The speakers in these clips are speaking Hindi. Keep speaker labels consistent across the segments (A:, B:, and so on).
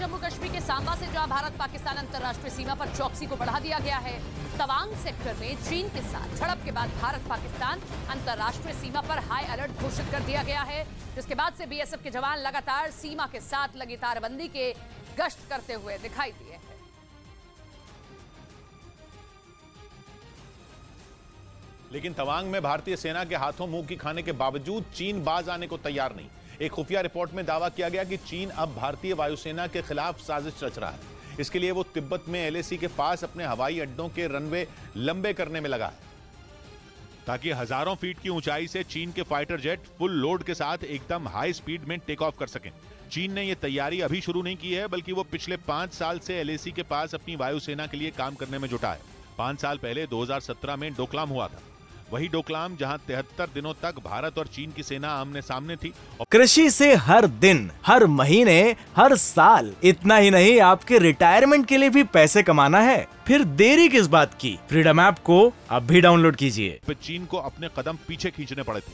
A: जम्मू कश्मीर के सांबा से जहां भारत पाकिस्तान अंतर्राष्ट्रीय सीमा पर चौकसी को बढ़ा दिया गया है। तवांग सेक्टर में चीन के साथ झड़प के बाद भारत पाकिस्तान अंतर्राष्ट्रीय सीमा पर हाई अलर्ट घोषित कर दिया गया है, जिसके बाद से बीएसएफ के जवान लगातार सीमा के साथ लगी तारबंदी के गश्त करते हुए दिखाई दिए हैं।
B: लेकिन तवांग में भारतीय सेना के हाथों मुंह की खाने के बावजूद चीन बाज आने को तैयार नहीं। एक खुफिया रिपोर्ट में दावा किया गया कि चीन अब भारतीय वायुसेना के खिलाफ साजिश रच रहा है। इसके लिए वो तिब्बत में एलएसी के पास अपने हवाई अड्डों के रनवे लंबे करने में लगा है, ताकि हजारों फीट की ऊंचाई से चीन के फाइटर जेट फुल लोड के साथ एकदम हाई स्पीड में टेक ऑफ कर सकें। चीन ने यह तैयारी अभी शुरू नहीं की है, बल्कि वो पिछले 5 साल से एलएसी के पास अपनी वायुसेना के लिए काम करने में जुटा है। 5 साल पहले 2017 में डोकलाम हुआ था, वही डोकलाम जहां 73 दिनों तक भारत और चीन की सेना आमने सामने थी।
C: कृषि से हर दिन, हर महीने, हर साल, इतना ही नहीं आपके रिटायरमेंट के लिए भी पैसे कमाना है? फिर देरी किस बात की? फ्रीडम ऐप को अब भी डाउनलोड कीजिए।
B: चीन को अपने कदम पीछे खींचने पड़े थे,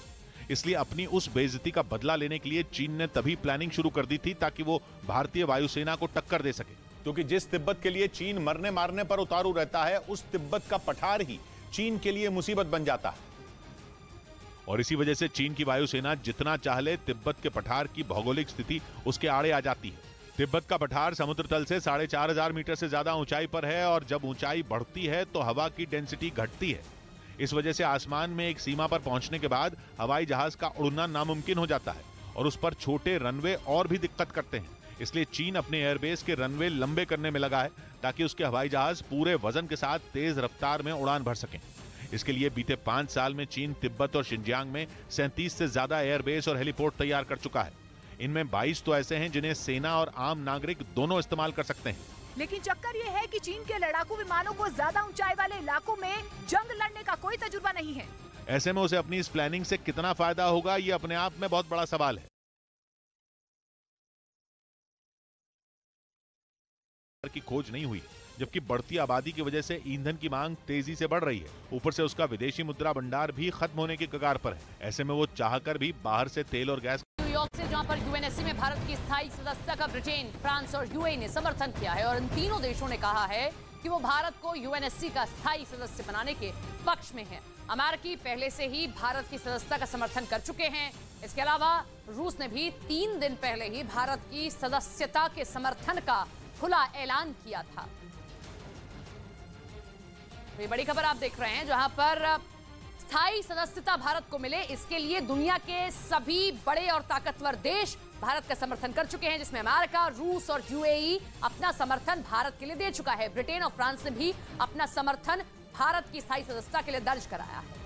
B: इसलिए अपनी उस बेइज्जती का बदला लेने के लिए चीन ने तभी प्लानिंग शुरू कर दी थी ताकि वो भारतीय वायुसेना को टक्कर दे सके। क्योंकि जिस तिब्बत के लिए चीन मरने मारने पर उतारू रहता है, उस तिब्बत का पठार ही चीन के लिए मुसीबत बन जाता है। और इसी वजह से चीन की वायुसेना जितना चाह ले, तिब्बत के पठार की भौगोलिक स्थिति उसके आड़े आ जाती है। तिब्बत का पठार समुद्र तल से 4500 मीटर से ज्यादा ऊंचाई पर है, और जब ऊंचाई बढ़ती है तो हवा की डेंसिटी घटती है। इस वजह से आसमान में एक सीमा पर पहुंचने के बाद हवाई जहाज का उड़ना नामुमकिन हो जाता है, और उस पर छोटे रनवे और भी दिक्कत करते हैं। इसलिए चीन अपने एयरबेस के रनवे लंबे करने में लगा है, ताकि उसके हवाई जहाज पूरे वजन के साथ तेज रफ्तार में उड़ान भर सकें। इसके लिए बीते 5 साल में चीन तिब्बत और शिनजियांग में 37 से ज्यादा एयरबेस और हेलीपोर्ट तैयार कर चुका है। इनमें 22 तो ऐसे हैं जिन्हें सेना और आम नागरिक दोनों इस्तेमाल कर सकते हैं।
D: लेकिन चक्कर ये है कि चीन के लड़ाकू विमानों को ज्यादा ऊंचाई वाले इलाकों में जंग लड़ने का कोई तजुर्बा नहीं है।
B: ऐसे में उसे अपनी इस प्लानिंग से कितना फायदा होगा, ये अपने आप में बहुत बड़ा सवाल है। की खोज नहीं हुई, जबकि बढ़ती आबादी की वजह से ईंधन की मांग तेजी से बढ़ रही है। ऊपर से उसका विदेशी मुद्रा भंडार भी खत्म होने की कगार पर है। ऐसे में वो चाहकर भी बाहर से तेल और गैस।
A: न्यूयॉर्क से जहां पर यूएनएससी में भारत की स्थायी सदस्यता का ब्रिटेन, फ्रांस और यूएई ने समर्थन किया है, और इन तीनों देशों ने कहा है कि वो भारत को यूएनएससी का स्थायी सदस्य बनाने के पक्ष में है। अमेरिकी पहले से ही भारत की सदस्यता का समर्थन कर चुके हैं। इसके अलावा रूस ने भी 3 दिन पहले ही भारत की सदस्यता के समर्थन का खुला ऐलान किया था। ये बड़ी खबर आप देख रहे हैं, जहां पर स्थायी सदस्यता भारत को मिले, इसके लिए दुनिया के सभी बड़े और ताकतवर देश भारत का समर्थन कर चुके हैं, जिसमें अमेरिका, रूस और यूएई अपना समर्थन भारत के लिए दे चुका है। ब्रिटेन और फ्रांस ने भी अपना समर्थन भारत की स्थायी सदस्यता के लिए दर्ज कराया है।